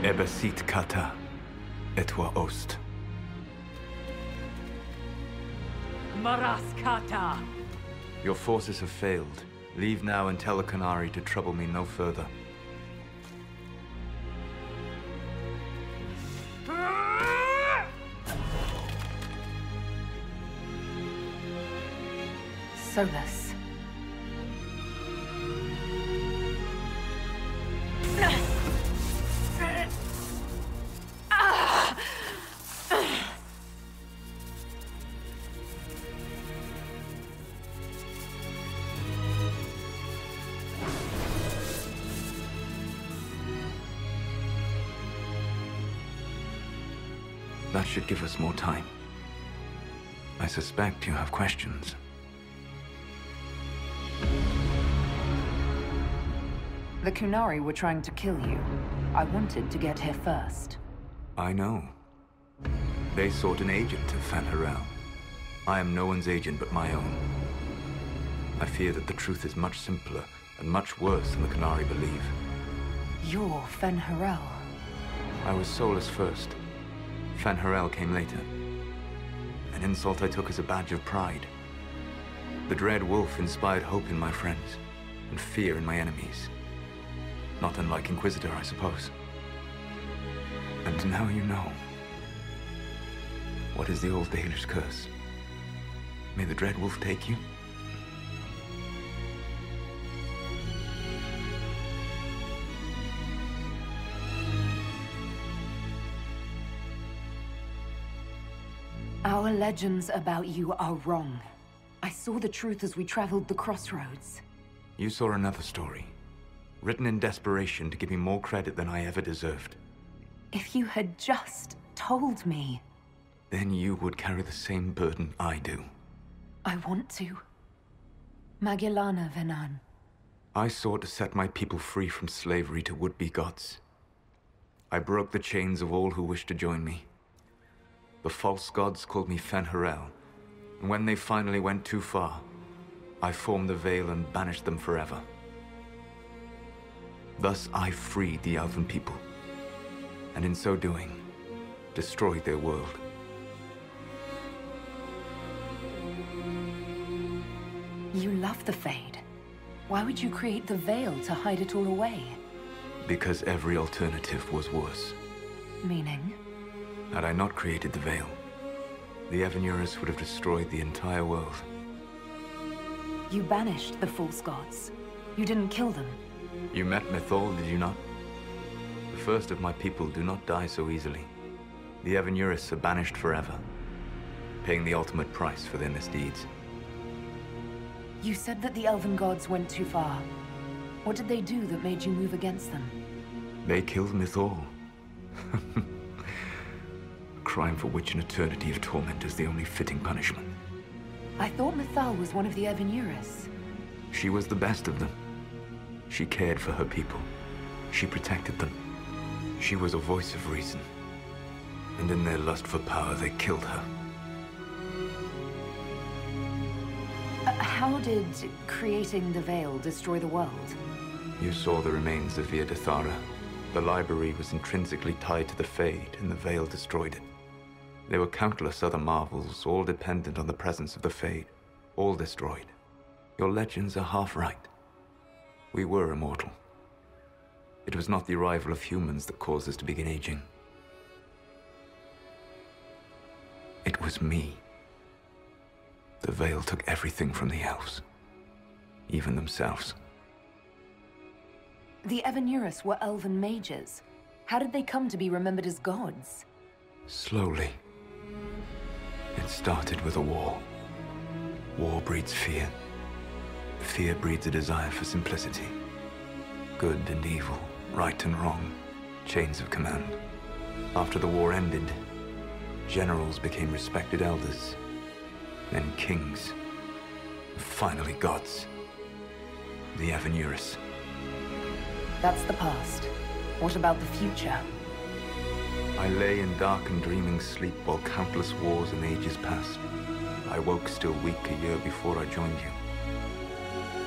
Ebesit kata, etwa ost. Maraskata! Your forces have failed. Leave now and tell the Canary to trouble me no further. Solas. That should give us more time. I suspect you have questions. The Kunari were trying to kill you. I wanted to get here first. I know. They sought an agent of Fen'Harel. I am no one's agent but my own. I fear that the truth is much simpler and much worse than the Canary believe. You're Fen'Harel. I was Solas first. Fen'Harel came later. An insult I took as a badge of pride. The Dread Wolf inspired hope in my friends, and fear in my enemies. Not unlike Inquisitor, I suppose. And now you know. What is the old Dalish curse? May the Dread Wolf take you? Our legends about you are wrong. I saw the truth as we traveled the crossroads. You saw another story, written in desperation to give me more credit than I ever deserved. If you had just told me... Then you would carry the same burden I do. I want to. Magellana Venan. I sought to set my people free from slavery to would-be gods. I broke the chains of all who wished to join me. The false gods called me Fen'Harel, and when they finally went too far, I formed the Veil and banished them forever. Thus I freed the Elven people, and in so doing, destroyed their world. You love the Fade. Why would you create the Veil to hide it all away? Because every alternative was worse. Meaning? Had I not created the Veil, the Evanurus would have destroyed the entire world. You banished the false gods. You didn't kill them. You met Mythol, did you not? The first of my people do not die so easily. The Evanurus are banished forever, paying the ultimate price for their misdeeds. You said that the Elven gods went too far. What did they do that made you move against them? They killed Mythol. Crime for which an eternity of torment is the only fitting punishment. I thought Mythal was one of the Evanurus. She was the best of them. She cared for her people. She protected them. She was a voice of reason. And in their lust for power, they killed her. How did creating the Veil destroy the world? You saw the remains of Via de Thara. The library was intrinsically tied to the Fade, and the Veil destroyed it. There were countless other marvels, all dependent on the presence of the Fade, all destroyed. Your legends are half right. We were immortal. It was not the arrival of humans that caused us to begin aging. It was me. The Veil took everything from the elves, even themselves. The Evanurus were elven mages. How did they come to be remembered as gods? Slowly. It started with a war. War breeds fear. Fear breeds a desire for simplicity. Good and evil, right and wrong, chains of command. After the war ended, generals became respected elders, then kings, and finally gods. The Evanurus. That's the past. What about the future? I lay in dark and dreaming sleep while countless wars and ages passed. I woke still weak a year before I joined you.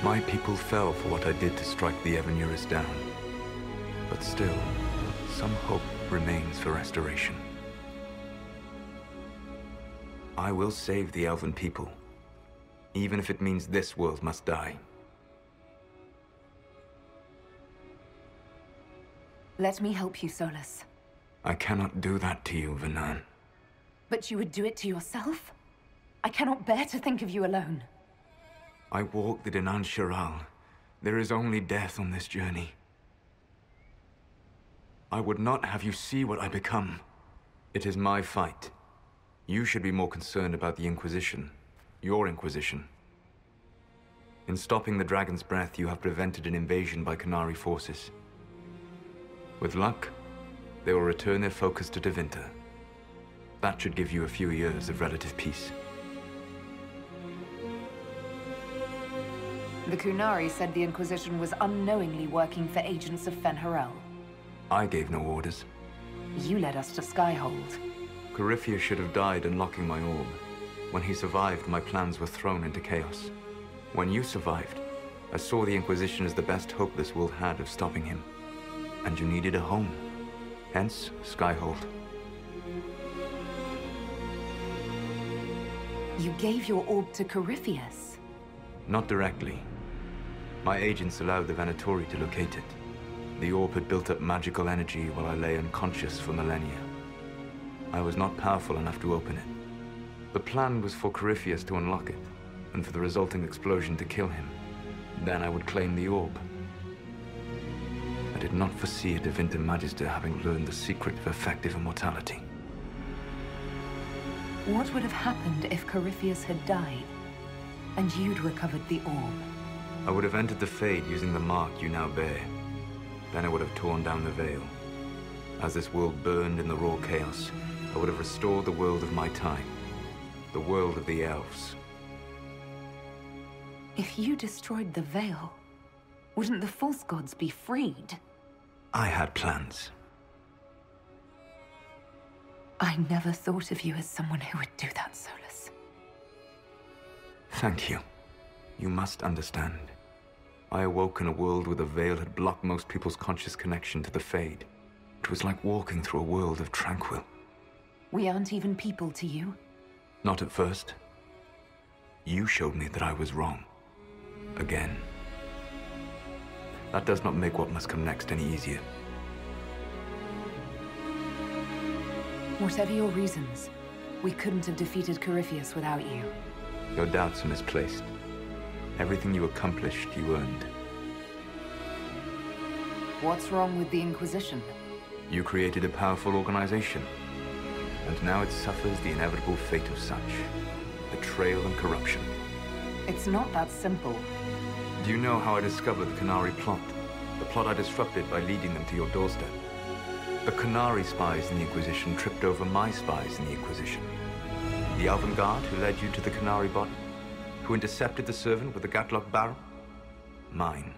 My people fell for what I did to strike the Evanurus down. But still, some hope remains for restoration. I will save the Elven people, even if it means this world must die. Let me help you, Solas. I cannot do that to you, Vernan. But you would do it to yourself? I cannot bear to think of you alone. I walk the Dinan Shiral. There is only death on this journey. I would not have you see what I become. It is my fight. You should be more concerned about the Inquisition. Your Inquisition. In stopping the Dragon's Breath, you have prevented an invasion by Qunari forces. With luck, they will return their focus to Tevinter. That should give you a few years of relative peace. The Qunari said the Inquisition was unknowingly working for agents of Fen'Harel. I gave no orders. You led us to Skyhold. Corypheus should have died unlocking my orb. When he survived, my plans were thrown into chaos. When you survived, I saw the Inquisition as the best hope this world had of stopping him. And you needed a home. Hence, Skyhold. You gave your orb to Corypheus? Not directly. My agents allowed the Venatori to locate it. The orb had built up magical energy while I lay unconscious for millennia. I was not powerful enough to open it. The plan was for Corypheus to unlock it, and for the resulting explosion to kill him. Then I would claim the orb. I did not foresee a Tevinter Magister having learned the secret of effective immortality. What would have happened if Corypheus had died, and you'd recovered the orb? I would have entered the Fade using the mark you now bear. Then I would have torn down the veil. As this world burned in the raw chaos, I would have restored the world of my time. The world of the elves. If you destroyed the veil, wouldn't the false gods be freed? I had plans. I never thought of you as someone who would do that, Solas. Thank you. You must understand. I awoke in a world where the veil had blocked most people's conscious connection to the Fade. It was like walking through a world of tranquil. We aren't even people to you? Not at first. You showed me that I was wrong. Again. That does not make what must come next any easier. Whatever your reasons, we couldn't have defeated Corypheus without you. Your doubts are misplaced. Everything you accomplished, you earned. What's wrong with the Inquisition? You created a powerful organization, and now it suffers the inevitable fate of such. Betrayal and corruption. It's not that simple. Do you know how I discovered the Qunari plot? The plot I disrupted by leading them to your doorstep. The Qunari spies in the Inquisition tripped over my spies in the Inquisition. The Elven Guard who led you to the Qunari body? Who intercepted the servant with the Gatlock barrel? Mine.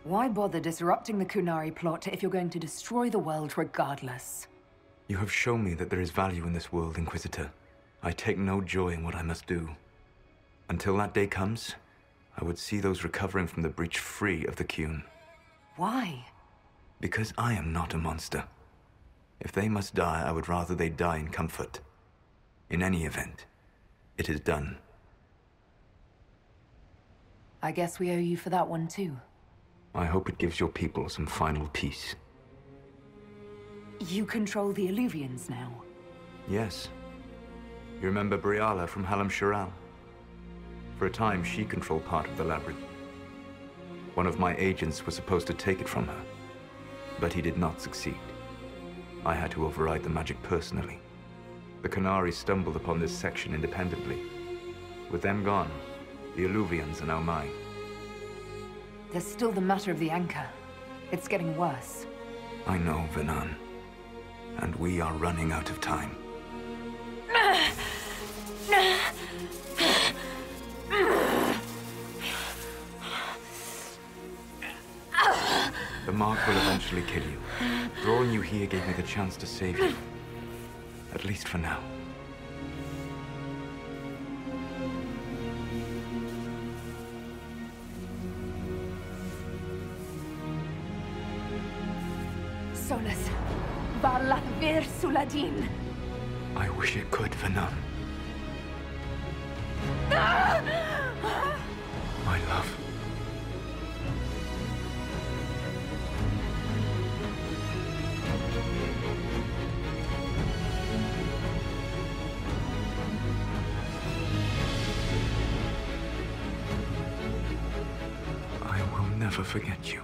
Why bother disrupting the Qunari plot if you're going to destroy the world regardless? You have shown me that there is value in this world, Inquisitor. I take no joy in what I must do. Until that day comes, I would see those recovering from the breach free of the Qun. Why? Because I am not a monster. If they must die, I would rather they die in comfort. In any event, it is done. I guess we owe you for that one too. I hope it gives your people some final peace. You control the Illuvians now? Yes. You remember Briala from Halam Shiral? For a time, she controlled part of the labyrinth. One of my agents was supposed to take it from her, but he did not succeed. I had to override the magic personally. The Qunari stumbled upon this section independently. With them gone, the Illuvians are now mine. There's still the matter of the anchor. It's getting worse. I know, Vernan. And we are running out of time. The mark will eventually kill you. Drawing you here gave me the chance to save you. At least for now. Solas. Varla vir Suladin. I wish it could for none. My love. I will never forget you.